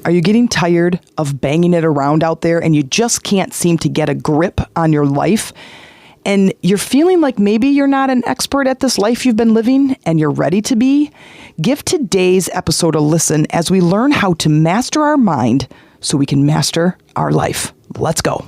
Are you getting tired of banging it around out there and you just can't seem to get a grip on your life? And you're feeling like maybe you're not an expert at this life you've been living and you're ready to be? Give today's episode a listen as we learn how to master our mind so we can master our life. Let's go.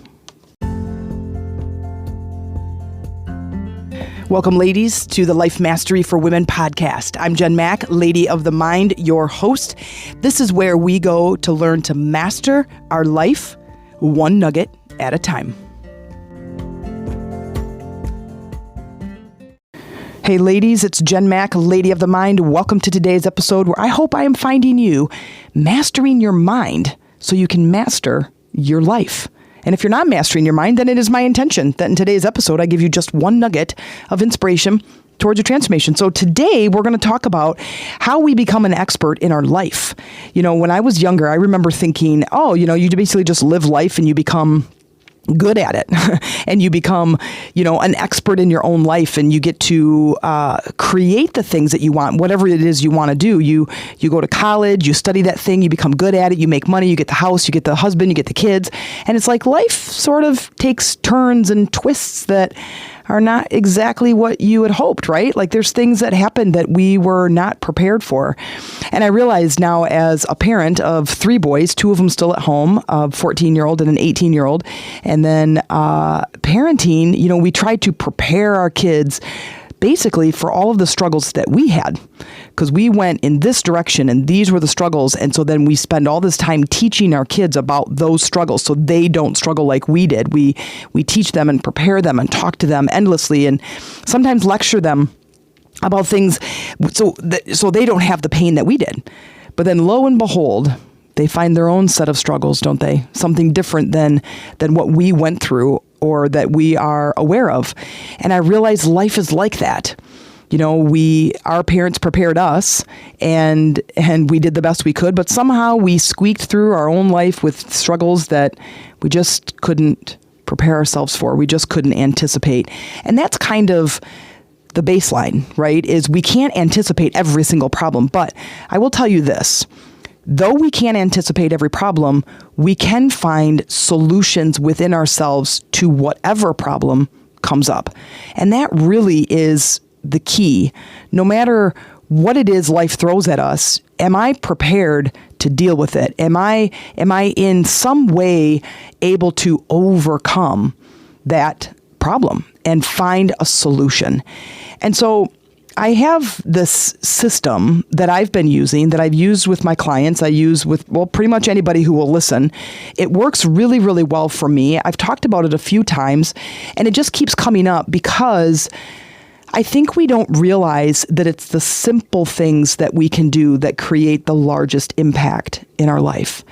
Welcome, ladies, to the Life Mastery for Women podcast. I'm Jen Mack, Lady of the Mind, your host. This is where we go to learn to master our life one nugget at a time. Hey, ladies, it's Jen Mack, Lady of the Mind. Welcome to today's episode where I hope I am finding you mastering your mind so you can master your life. And if you're not mastering your mind, then it is my intention that in today's episode, I give you just one nugget of inspiration towards your transformation. So today we're going to talk about how we become an expert in our life. You know, when I was younger, I remember thinking, you basically just live life and you become good at it and you become, an expert in your own life and you get to create the things that you want, whatever it is you want to do. You go to college, you study that thing, you become good at it, you make money, you get the house, you get the husband, you get the kids. And it's like life sort of takes turns and twists that are not exactly what you had hoped, right? Like there's things that happen that we were not prepared for. And I realize now as a parent of 3 boys, 2 of them still at home, a 14-year-old and an 18-year-old, and then parenting, we try to prepare our kids basically for all of the struggles that we had, because we went in this direction and these were the struggles. And so then we spend all this time teaching our kids about those struggles so they don't struggle like we did. We teach them and prepare them and talk to them endlessly and sometimes lecture them about things so they don't have the pain that we did. But then lo and behold, they find their own set of struggles, don't they? Something different than what we went through or that we are aware of. And I realize life is like that. Our parents prepared us and we did the best we could, but somehow we squeaked through our own life with struggles that we just couldn't prepare ourselves for. We just couldn't anticipate. And that's kind of the baseline, right? Is we can't anticipate every single problem, but I will tell you this. Though we can't anticipate every problem, we can find solutions within ourselves to whatever problem comes up. And that really is the key. No matter what it is life throws at us, am I prepared to deal with it? Am I in some way able to overcome that problem and find a solution? And so I have this system that I've been using, that I've used with my clients. I use with, pretty much anybody who will listen. It works really, really well for me. I've talked about it a few times, and it just keeps coming up because I think we don't realize that it's the simple things that we can do that create the largest impact in our life.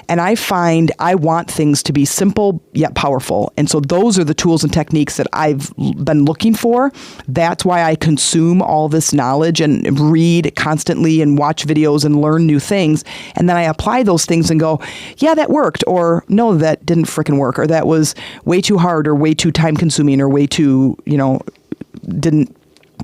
And I find I want things to be simple yet powerful. And so those are the tools and techniques that I've been looking for. That's why I consume all this knowledge and read constantly and watch videos and learn new things. And then I apply those things and go, yeah, that worked. Or no, that didn't frickin' work. Or that was way too hard or way too time consuming or way too, didn't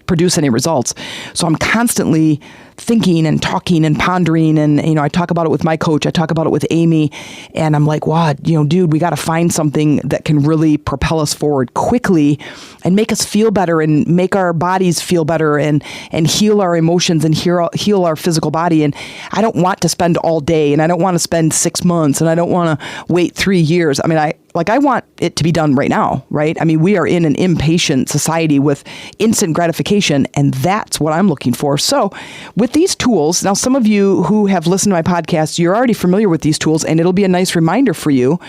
produce any results. So I'm constantly thinking and talking and pondering. And, I talk about it with my coach. I talk about it with Amy. And I'm like, wow, dude, we got to find something that can really propel us forward quickly and make us feel better and make our bodies feel better and heal our emotions and heal our physical body. And I don't want to spend all day and I don't want to spend 6 months and I don't want to wait 3 years. I mean, I want it to be done right now, right? I mean, we are in an impatient society with instant gratification, and that's what I'm looking for. So with these tools, now some of you who have listened to my podcast, you're already familiar with these tools, and it'll be a nice reminder for you,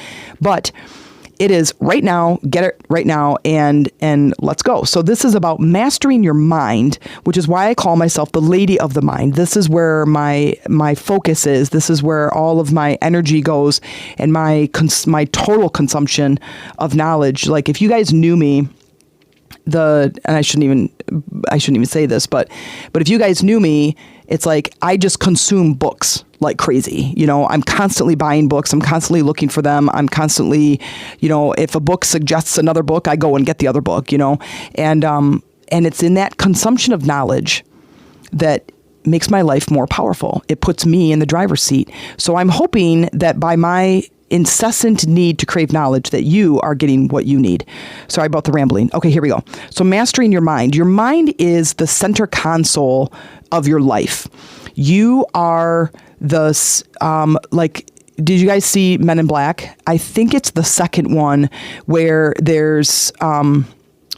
but it is right now, get it right now, and let's go. So this is about mastering your mind, which is why I call myself the Lady of the Mind. This is where my focus is. This is where all of my energy goes and my total consumption of knowledge. Like if you guys knew me, and I shouldn't even say this, but if you guys knew me, it's like I just consume books like crazy. I'm constantly buying books. I'm constantly looking for them. I'm constantly, if a book suggests another book, I go and get the other book, and it's in that consumption of knowledge that makes my life more powerful. It puts me in the driver's seat. So I'm hoping that by my incessant need to crave knowledge that you are getting what you need. Sorry about the rambling. Okay, here we go. So mastering your mind. Your mind is the center console of your life. You are the, did you guys see Men in Black? I think it's the second one where there's,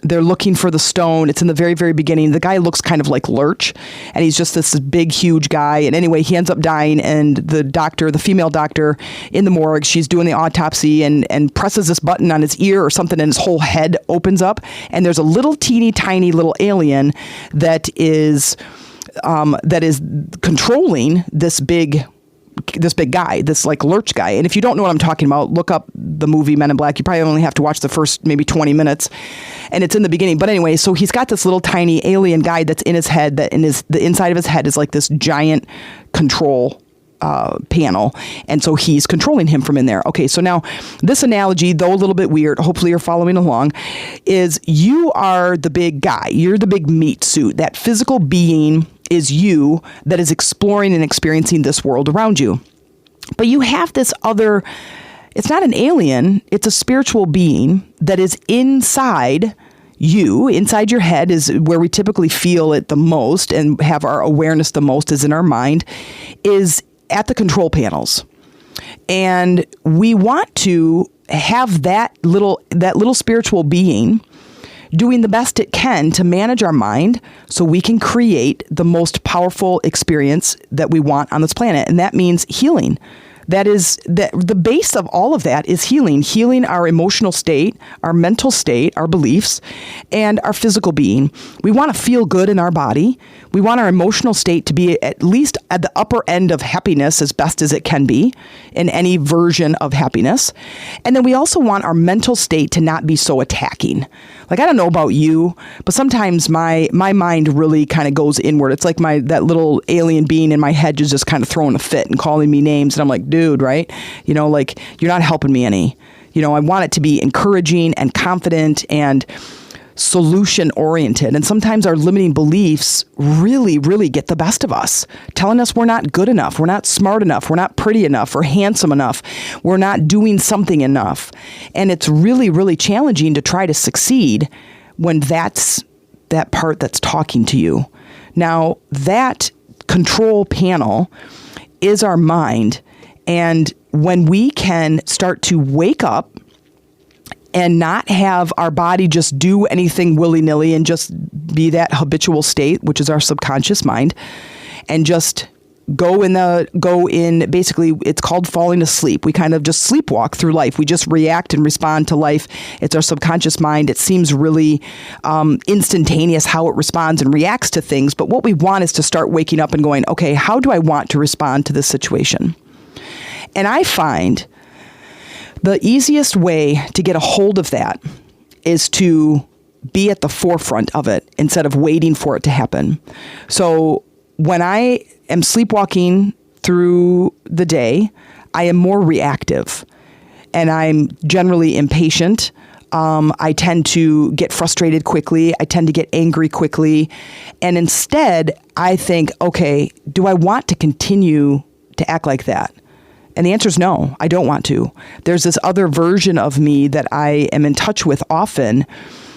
they're looking for the stone. It's in the very, very beginning. The guy looks kind of like Lurch, and he's just this big, huge guy. And anyway, he ends up dying, and the female doctor in the morgue, she's doing the autopsy and presses this button on his ear or something, and his whole head opens up, and there's a little teeny tiny little alien that is controlling this big guy, this like Lurch guy. And if you don't know what I'm talking about, look up the movie Men in Black. You probably only have to watch the first maybe 20 minutes, and it's in the beginning. But anyway, so he's got this little tiny alien guy that's in his head, that the inside of his head is like this giant control panel, and so he's controlling him from in there. Okay, so now this analogy, though a little bit weird, hopefully you're following along, is you are the big guy. You're the big meat suit. That physical being is you that is exploring and experiencing this world around you. But you have this other, it's not an alien, it's a spiritual being that is inside you. Inside your head is where we typically feel it the most and have our awareness the most, is in our mind, is at the control panels. And we want to have that little spiritual being doing the best it can to manage our mind so we can create the most powerful experience that we want on this planet. And that means healing. That is the base of all of that is healing our emotional state, our mental state, our beliefs, and our physical being. We want to feel good in our body. We want our emotional state to be at least at the upper end of happiness as best as it can be in any version of happiness. And then we also want our mental state to not be so attacking. Like, I don't know about you, but sometimes my mind really kind of goes inward. It's like that little alien being in my head is just kind of throwing a fit and calling me names. And I'm like, dude, right? Like, you're not helping me any. I want it to be encouraging and confident and solution oriented. And sometimes our limiting beliefs really, really get the best of us, telling us we're not good enough, we're not smart enough, we're not pretty enough, or handsome enough, we're not doing something enough. And it's really, really challenging to try to succeed when that's that part that's talking to you. Now, that control panel is our mind. And when we can start to wake up and not have our body just do anything willy-nilly and just be that habitual state, which is our subconscious mind, and just go in, basically, it's called falling asleep. We kind of just sleepwalk through life. We just react and respond to life. It's our subconscious mind. It seems really instantaneous how it responds and reacts to things. But what we want is to start waking up and going, okay, how do I want to respond to this situation? And I find the easiest way to get a hold of that is to be at the forefront of it instead of waiting for it to happen. So when I am sleepwalking through the day, I am more reactive and I'm generally impatient. I tend to get frustrated quickly. I tend to get angry quickly. And instead, I think, okay, do I want to continue to act like that? And the answer is no, I don't want to. There's this other version of me that I am in touch with often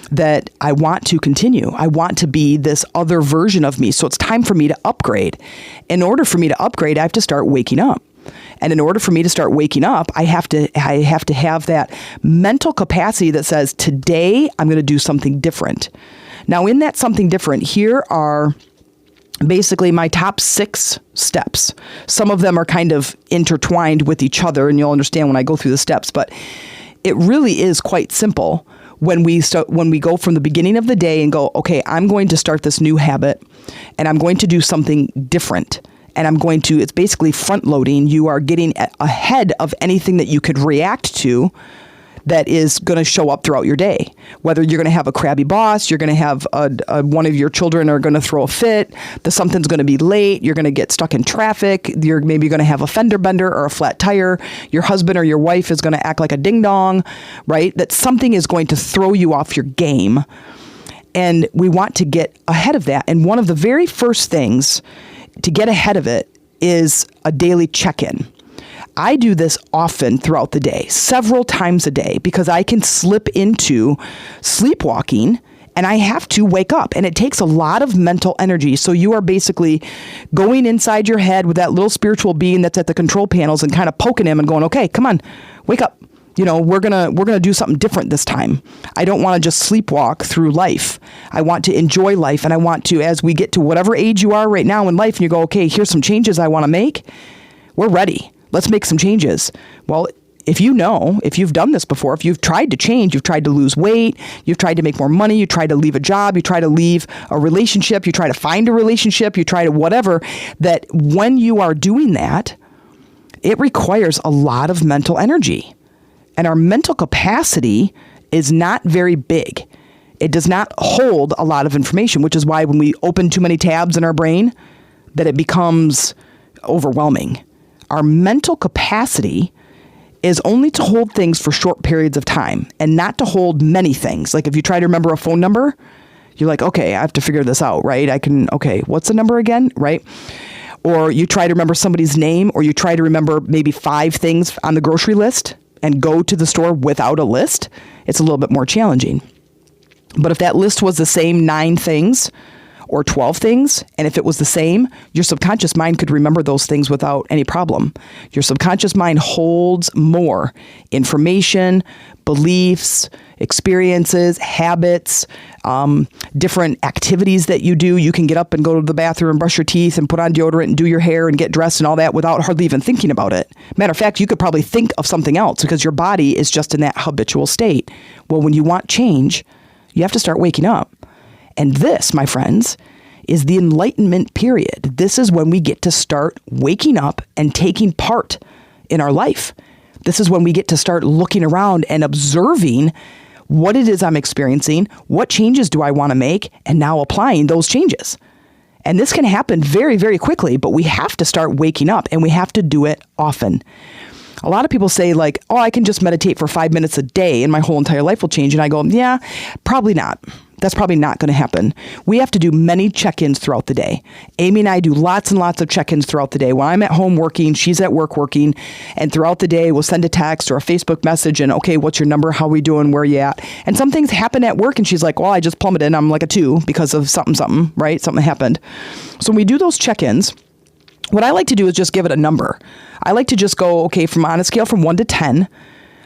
that I want to continue. I want to be this other version of me. So it's time for me to upgrade. In order for me to upgrade, I have to start waking up. And in order for me to start waking up, I have to have that mental capacity that says, today I'm going to do something different. Now, in that something different, here are basically my top 6 steps. Some of them are kind of intertwined with each other, and you'll understand when I go through the steps, but it really is quite simple when we go from the beginning of the day and go, okay, I'm going to start this new habit and I'm going to do something different. And it's basically front loading. You are getting ahead of anything that you could react to that is going to show up throughout your day. Whether you're going to have a crabby boss, you're going to have one of your children are going to throw a fit, something's going to be late, you're going to get stuck in traffic, you're maybe going to have a fender bender or a flat tire, your husband or your wife is going to act like a ding dong, right? That something is going to throw you off your game. And we want to get ahead of that. And one of the very first things to get ahead of it is a daily check-in. I do this often throughout the day, several times a day, because I can slip into sleepwalking and I have to wake up, and it takes a lot of mental energy. So you are basically going inside your head with that little spiritual being that's at the control panels and kind of poking him and going, okay, come on, wake up. We're gonna do something different this time. I don't want to just sleepwalk through life. I want to enjoy life, and I want to, as we get to whatever age you are right now in life, and you go, okay, here's some changes I want to make. We're ready. Let's make some changes. Well, if you've done this before, if you've tried to change, you've tried to lose weight, you've tried to make more money, you try to leave a job, you try to leave a relationship, you try to find a relationship, you try to whatever, that when you are doing that, it requires a lot of mental energy. And our mental capacity is not very big. It does not hold a lot of information, which is why when we open too many tabs in our brain, that it becomes overwhelming. Our mental capacity is only to hold things for short periods of time and not to hold many things. Like if you try to remember a phone number, you're like, okay, I have to figure this out, right? Okay, what's the number again, right? Or you try to remember somebody's name, or you try to remember maybe 5 things on the grocery list and go to the store without a list. It's a little bit more challenging. But if that list was the same 9 things or 12 things, and if it was the same, your subconscious mind could remember those things without any problem. Your subconscious mind holds more information, beliefs, experiences, habits, different activities that you do. You can get up and go to the bathroom and brush your teeth and put on deodorant and do your hair and get dressed and all that without hardly even thinking about it. Matter of fact, you could probably think of something else because your body is just in that habitual state. Well, when you want change, you have to start waking up. And this, my friends, is the enlightenment period. This is when we get to start waking up and taking part in our life. This is when we get to start looking around and observing what it is I'm experiencing, what changes do I want to make, and now applying those changes. And this can happen very, very quickly, but we have to start waking up, and we have to do it often. A lot of people say like, oh, I can just meditate for 5 minutes a day and my whole entire life will change. And I go, yeah, probably not. That's probably not going to happen. We have to do many check-ins throughout the day. Amy and I do lots and lots of check-ins throughout the day. When I'm at home working, she's at work working, and throughout the day, we'll send a text or a Facebook message and, okay, what's your number? How we doing? Where you at? And some things happen at work, and she's like, well, I just plummeted. I'm like a 2 because of something, right? Something happened. So when we do those check-ins, what I like to do is just give it a number. I like to just go, okay, on a scale from 1 to 10,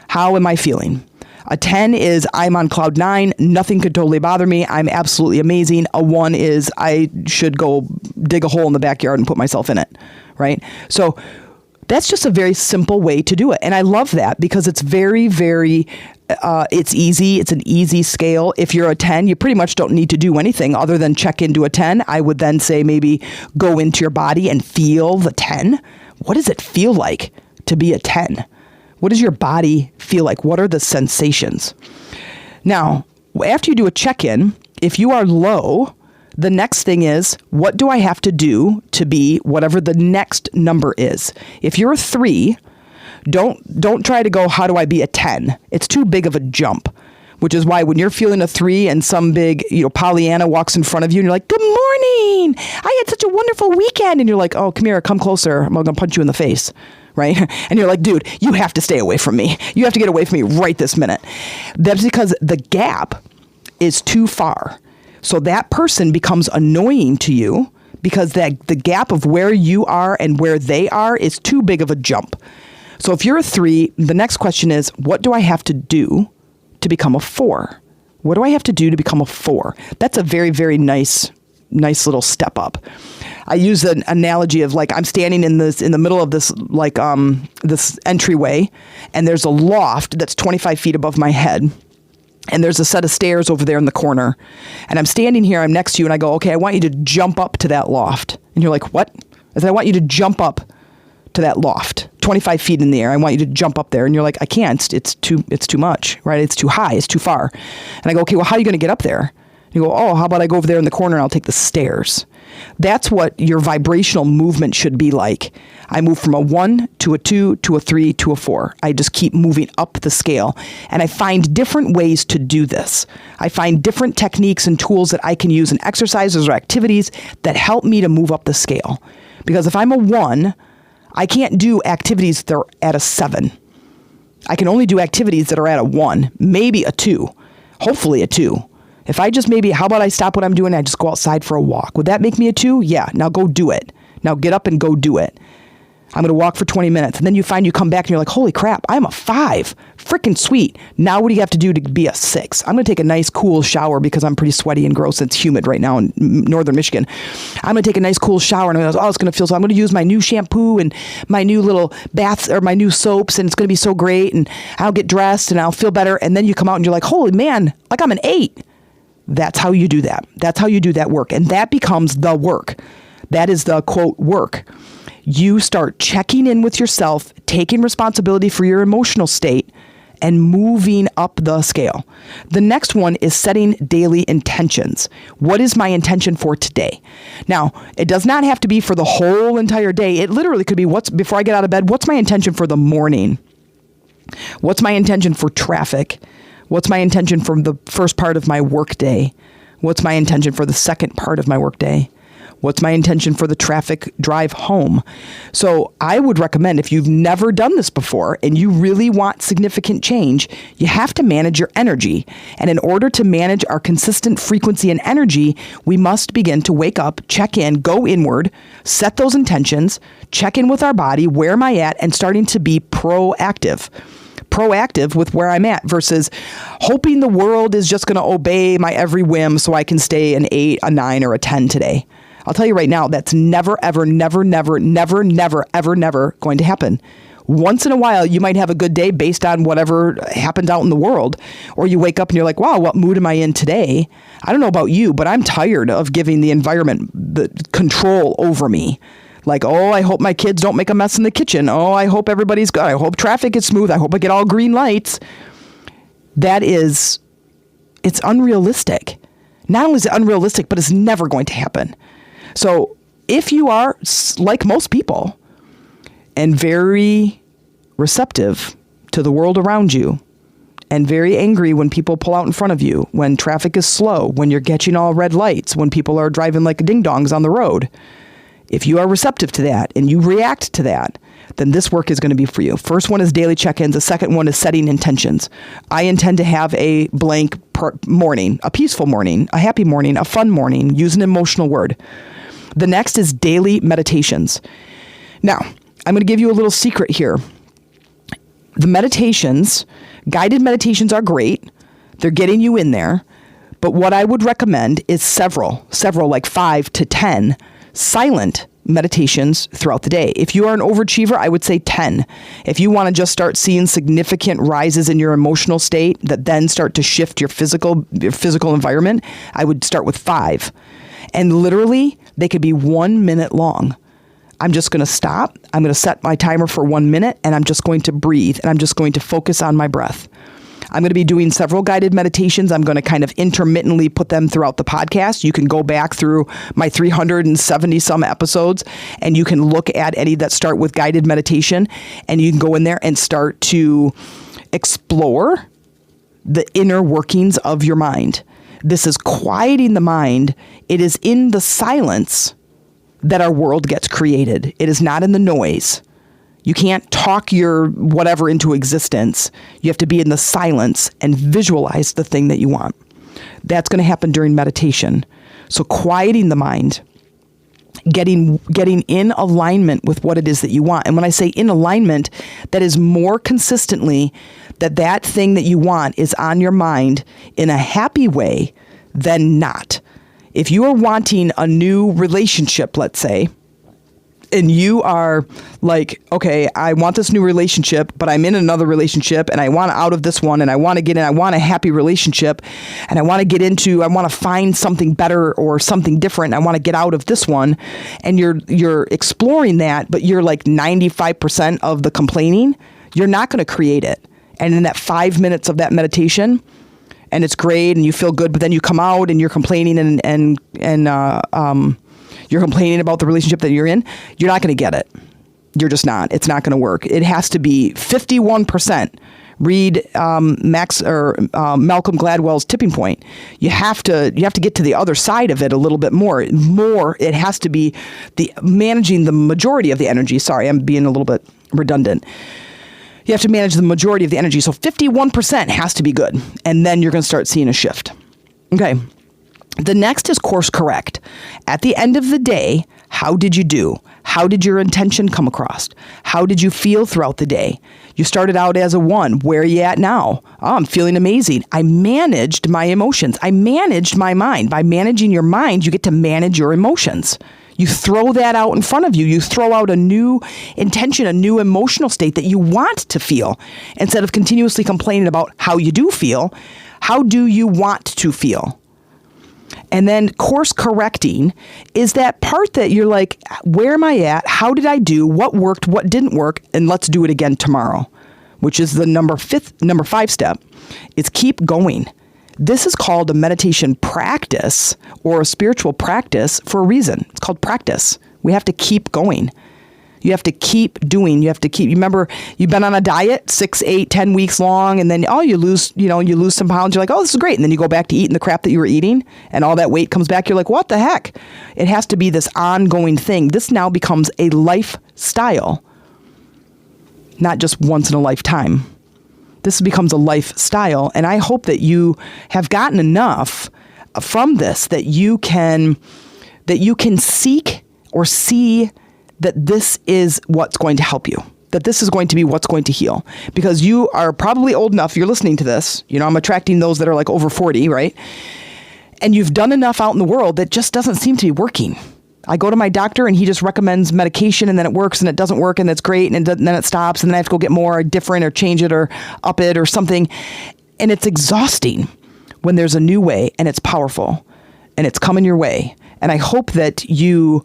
how am I feeling? A 10 is I'm on cloud 9. Nothing could totally bother me. I'm absolutely amazing. A 1 is I should go dig a hole in the backyard and put myself in it, right? So that's just a very simple way to do it. And I love that because it's very, very, it's easy. It's an easy scale. If you're a 10, you pretty much don't need to do anything other than check into a 10. I would then say maybe go into your body and feel the 10. What does it feel like to be a 10? What does your body feel like? What are the sensations? Now, after you do a check-in, if you are low, the next thing is, what do I have to do to be whatever the next number is? If you're a 3, don't try to go, how do I be a 10? It's too big of a jump, which is why when you're feeling a 3 and some big, Pollyanna walks in front of you and you're like, good morning. I had such a wonderful weekend. And you're like, oh, come here, come closer. I'm going to punch you in the face. Right? And you're like, dude, you have to stay away from me. You have to get away from me right this minute. That's because the gap is too far. So that person becomes annoying to you because the gap of where you are and where they are is too big of a jump. So if you're a 3, the next question is, what do I have to do to become a 4? What do I have to do to become a 4? That's a very, very nice little step up. I use an analogy of like I'm standing in the middle of this this entryway, and there's a loft that's 25 feet above my head, and there's a set of stairs over there in the corner, and I'm standing here. I'm next to you, and I go, okay, I want you to jump up to that loft, and you're like, what? I said, I want you to jump up to that loft, 25 feet in the air. I want you to jump up there, and you're like, I can't. It's too much, right? It's too high. It's too far. And I go, okay, well, how are you going to get up there? You go, oh, how about I go over there in the corner and I'll take the stairs? That's what your vibrational movement should be like. I move from a 1 to a 2 to a 3 to a 4. I just keep moving up the scale. And I find different ways to do this. I find different techniques and tools that I can use in exercises or activities that help me to move up the scale. Because if I'm a 1, I can't do activities that are at a 7. I can only do activities that are at a 1, maybe a 2, hopefully a 2. If I just how about I stop what I'm doing and I just go outside for a walk? Would that make me a 2? Yeah. Now go do it. Now get up and go do it. I'm going to walk for 20 minutes. And then you find you come back and you're like, holy crap, I'm a 5. Freaking sweet. Now what do you have to do to be a 6? I'm going to take a nice cool shower because I'm pretty sweaty and gross. It's humid right now in northern Michigan. I'm going to take a nice cool shower and it's going to feel so. I'm going to use my new shampoo and my new little baths or my new soaps and it's going to be so great. And I'll get dressed and I'll feel better. And then you come out and you're like, holy man, like I'm an 8. That's how you do that. That's how you do that work. And that becomes the work. That is the quote work. You start checking in with yourself, taking responsibility for your emotional state, and moving up the scale. The next one is setting daily intentions. What is my intention for today? Now, it does not have to be for the whole entire day. It literally could be before I get out of bed, what's my intention for the morning? What's my intention for traffic? What's my intention for the first part of my workday? What's my intention for the second part of my workday? What's my intention for the traffic drive home? So I would recommend, if you've never done this before and you really want significant change, you have to manage your energy. And in order to manage our consistent frequency and energy, we must begin to wake up, check in, go inward, set those intentions, check in with our body, where am I at, and starting to be proactive with where I'm at versus hoping the world is just going to obey my every whim so I can stay an 8, a 9, or a 10 today. I'll tell you right now, that's never, ever, never, never, never, never, ever, never going to happen. Once in a while, you might have a good day based on whatever happens out in the world. Or you wake up and you're like, wow, what mood am I in today? I don't know about you, but I'm tired of giving the environment the control over me. Like, oh, I hope my kids don't make a mess in the kitchen. Oh, I hope everybody's good. I hope traffic is smooth. I hope I get all green lights. It's unrealistic. Not only is it unrealistic, but it's never going to happen. So if you are, like most people, and very receptive to the world around you, and very angry when people pull out in front of you, when traffic is slow, when you're catching all red lights, when people are driving like ding-dongs on the road, if you are receptive to that and you react to that, then this work is going to be for you. First one is daily check-ins. The second one is setting intentions. I intend to have a blank morning, a peaceful morning, a happy morning, a fun morning. Use an emotional word. The next is daily meditations. Now, I'm going to give you a little secret here. The meditations, guided meditations are great. They're getting you in there. But what I would recommend is several, like 5 to 10 silent meditations throughout the day. If you are an overachiever, I would say 10. If you want to just start seeing significant rises in your emotional state that then start to shift your physical environment, I would start with 5. And literally, they could be 1 minute long. I'm just going to stop. I'm going to set my timer for 1 minute, and I'm just going to breathe, and I'm just going to focus on my breath. I'm going to be doing several guided meditations. I'm going to kind of intermittently put them throughout the podcast. You can go back through my 370 some episodes and you can look at any that start with guided meditation, and you can go in there and start to explore the inner workings of your mind. This is quieting the mind. It is in the silence that our world gets created. It is not in the noise. You can't talk your whatever into existence. You have to be in the silence and visualize the thing that you want. That's going to happen during meditation. So quieting the mind, getting in alignment with what it is that you want. And when I say in alignment, that is more consistently that thing that you want is on your mind in a happy way than not. If you are wanting a new relationship, let's say, and you are like, okay, I want this new relationship, but I'm in another relationship and I want out of this one and I want to get in, I want a happy relationship and I want to find something better or something different. I want to get out of this one. And you're exploring that, but you're like 95% of the complaining, you're not going to create it. And in that 5 minutes of that meditation, and it's great and you feel good, but then you come out and you're complaining and you're complaining about the relationship that you're in, you're not going to get it. You're just not. It's not going to work. It has to be 51%. Read Malcolm Gladwell's Tipping Point. You have to get to the other side of it a little bit more. It has to be managing the majority of the energy. Sorry, I'm being a little bit redundant. You have to manage the majority of the energy. So 51% has to be good. And then you're going to start seeing a shift. Okay. The next is course correct. At the end of the day, how did you do? How did your intention come across? How did you feel throughout the day? You started out as a 1. Where are you at now? Oh, I'm feeling amazing. I managed my emotions. I managed my mind. By managing your mind, you get to manage your emotions. You throw that out in front of you. You throw out a new intention, a new emotional state that you want to feel. Instead of continuously complaining about how you do feel, how do you want to feel? And then course correcting is that part that you're like, where am I at? How did I do? What worked? What didn't work? And let's do it again tomorrow, which is the number 5 step. Is keep going. This is called a meditation practice or a spiritual practice for a reason. It's called practice. We have to keep going. You have to keep doing. You remember, you've been on a diet 6, 8, 10 weeks long, and then, you lose some pounds. You're like, oh, this is great. And then you go back to eating the crap that you were eating, and all that weight comes back. You're like, what the heck? It has to be this ongoing thing. This now becomes a lifestyle, not just once in a lifetime. This becomes a lifestyle. And I hope that you have gotten enough from this that you can seek or see that this is what's going to help you, that this is going to be what's going to heal. Because you are probably old enough, you're listening to this, I'm attracting those that are like over 40, right? And you've done enough out in the world that just doesn't seem to be working. I go to my doctor and he just recommends medication, and then it works and it doesn't work and that's great, and then it stops, and then I have to go get more different or change it or up it or something. And it's exhausting when there's a new way and it's powerful and it's coming your way. And I hope that you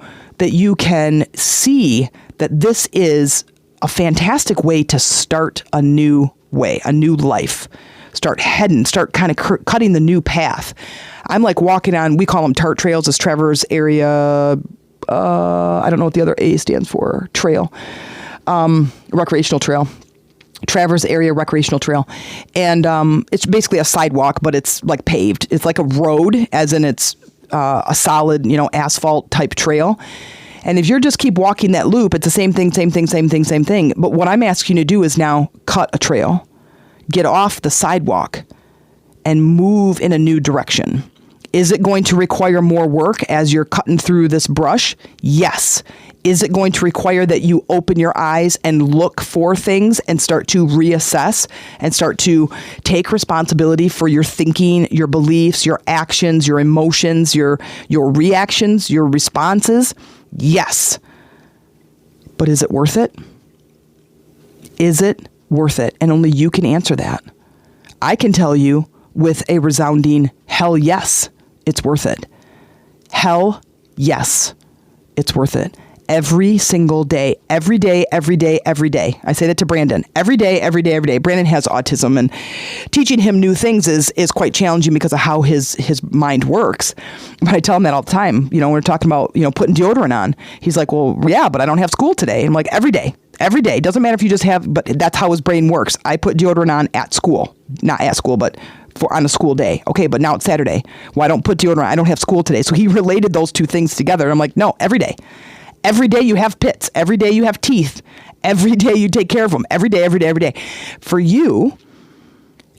can see that this is a fantastic way to start a new way, a new life. Start kind of cutting the new path. I'm like walking on, we call them TART trails, it's Traverse Area, I don't know what the other A stands for, trail, recreational trail. Traverse Area Recreational Trail. And it's basically a sidewalk, but it's like paved. It's like a road, as in it's a solid, asphalt type trail. And if you're just keep walking that loop, it's the same thing. But what I'm asking you to do is now cut a trail, get off the sidewalk, and move in a new direction. Is it going to require more work as you're cutting through this brush? Yes. Is it going to require that you open your eyes and look for things and start to reassess and start to take responsibility for your thinking, your beliefs, your actions, your emotions, your reactions, your responses? Yes. But is it worth it? Is it worth it? And only you can answer that. I can tell you with a resounding hell yes, it's worth it. Hell yes, it's worth it. Every single day, every day. I say that to Brandon. Every day. Brandon has autism, and teaching him new things is quite challenging because of how his mind works. But I tell him that all the time. We're talking about, putting deodorant on. He's like, well, yeah, but I don't have school today. And I'm like, every day. Doesn't matter if you just have, but that's how his brain works. I put deodorant on at school, not at school, but on a school day. Okay, but now it's Saturday. Well, I don't put deodorant. I don't have school today. So he related those two things together. I'm like, no, every day. Every day you have pits. Every day you have teeth. Every day you take care of them. Every day. For you,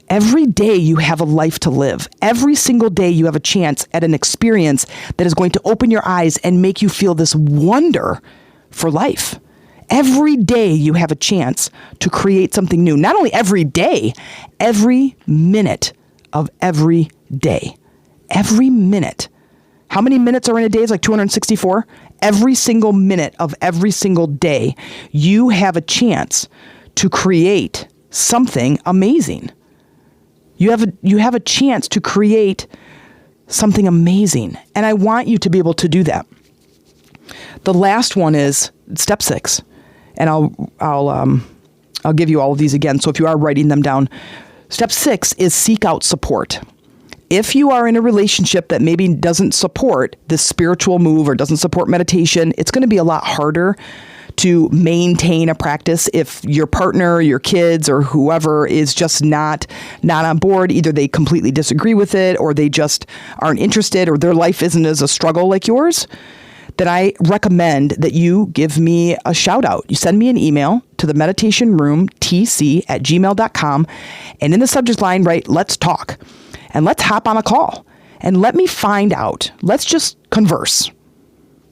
every day you have a life to live. Every single day you have a chance at an experience that is going to open your eyes and make you feel this wonder for life. Every day you have a chance to create something new. Not only every day, every minute of every day. Every minute. How many minutes are in a day? It's like 264. Every single minute of every single day, you have a chance to create something amazing. You have a chance to create something amazing. And I want you to be able to do that. The last one is step 6. And I'll give you all of these again. So if you are writing them down, step 6 is seek out support. if you are in a relationship that maybe doesn't support this spiritual move or doesn't support meditation, it's going to be a lot harder to maintain a practice if your partner, your kids, or whoever is just not on board. Either they completely disagree with it, or they just aren't interested, or their life isn't as a struggle like yours. Then I recommend that you give me a shout out. You send me an email to the meditationroomtc@gmail.com, and in the subject line, write "Let's talk," and let's hop on a call and let me find out. Let's just converse.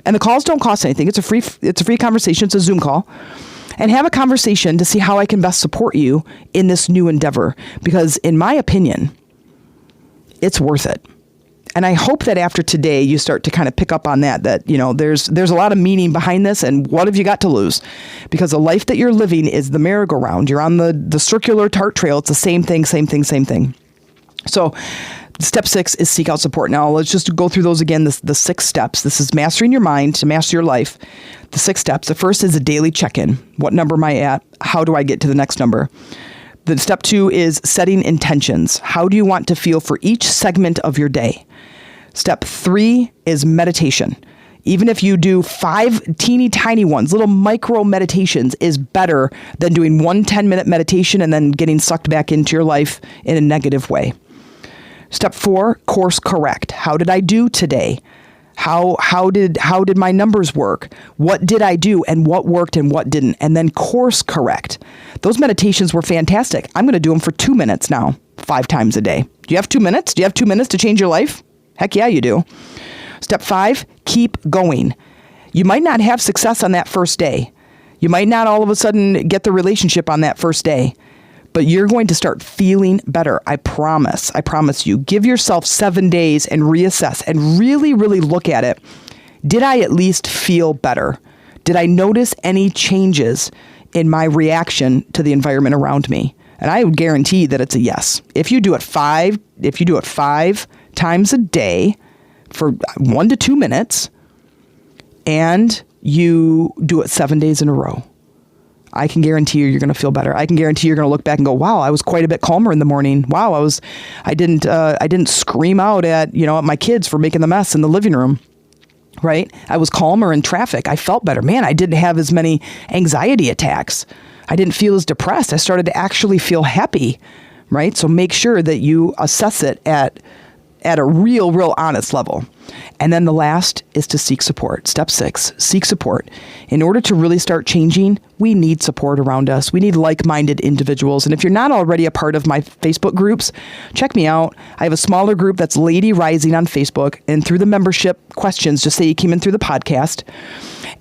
And the calls don't cost anything. It's a free conversation. It's a Zoom call. And have a conversation to see how I can best support you in this new endeavor. Because in my opinion, it's worth it. And I hope that after today, you start to kind of pick up on that, there's a lot of meaning behind this. And what have you got to lose? Because the life that you're living is the merry-go-round. You're on the circular tart trail. It's the same thing. So step 6 is seek out support. Now, let's just go through those again, the 6 steps. This is mastering your mind to master your life. The 6 steps. The first is a daily check-in. What number am I at? How do I get to the next number? The step 2 is setting intentions. How do you want to feel for each segment of your day? Step 3 is meditation. Even if you do 5 teeny tiny ones, little micro meditations is better than doing one 10-minute meditation and then getting sucked back into your life in a negative way. Step 4, course correct. How did I do today? How did my numbers work? What did I do and what worked and what didn't? And then course correct. Those meditations were fantastic. I'm going to do them for 2 minutes now, 5 times a day. Do you have 2 minutes? Do you have 2 minutes to change your life? Heck yeah, you do. Step 5, keep going. You might not have success on that first day. You might not all of a sudden get the relationship on that first day. But you're going to start feeling better. I promise you. Give yourself 7 days and reassess and really, really look at it. Did I at least feel better? Did I notice any changes in my reaction to the environment around me? And I would guarantee that it's a yes. If you do it 5 times a day for 1 to 2 minutes, and you do it 7 days in a row, I can guarantee you're going to feel better. I can guarantee you're going to look back and go, wow, I was quite a bit calmer in the morning. Wow, I didn't scream out at my kids for making the mess in the living room, right? I was calmer in traffic. I felt better. Man, I didn't have as many anxiety attacks. I didn't feel as depressed. I started to actually feel happy, right? So make sure that you assess it at a real honest level. And then the last is to seek support. Step 6, seek support. In order to really start changing, we need support around us. We need like-minded individuals. And if you're not already a part of my Facebook groups, check me out. I have a smaller group that's Lady Rising on Facebook. And through the membership questions, just say you came in through the podcast.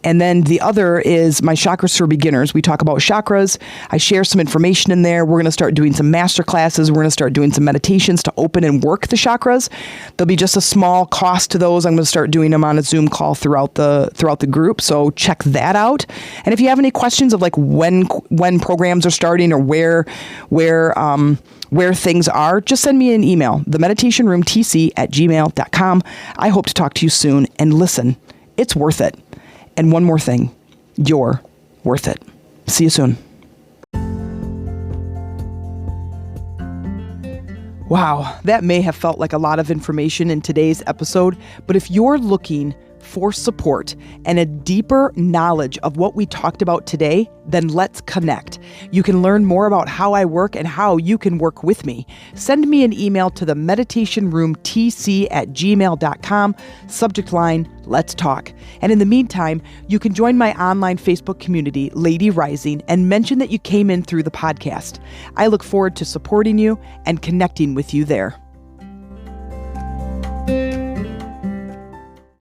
And then the other is my Chakras for Beginners. We talk about chakras. I share some information in there. We're going to start doing some master classes. We're going to start doing some meditations to open and work the chakras. There'll be just a small cost to those. I'm going to start doing them on a Zoom call throughout the group. So check that out. And if you have any questions of like when programs are starting or where things are, just send me an email, themeditationroomtc@gmail.com. I hope to talk to you soon. And listen, it's worth it. And one more thing, you're worth it. See you soon. Wow, that may have felt like a lot of information in today's episode, but if you're looking for support and a deeper knowledge of what we talked about today, then let's connect. You can learn more about how I work and how you can work with me. Send me an email to the meditationroomtc@gmail.com, subject line, let's talk. And in the meantime, you can join my online Facebook community, Lady Rising, and mention that you came in through the podcast. I look forward to supporting you and connecting with you there.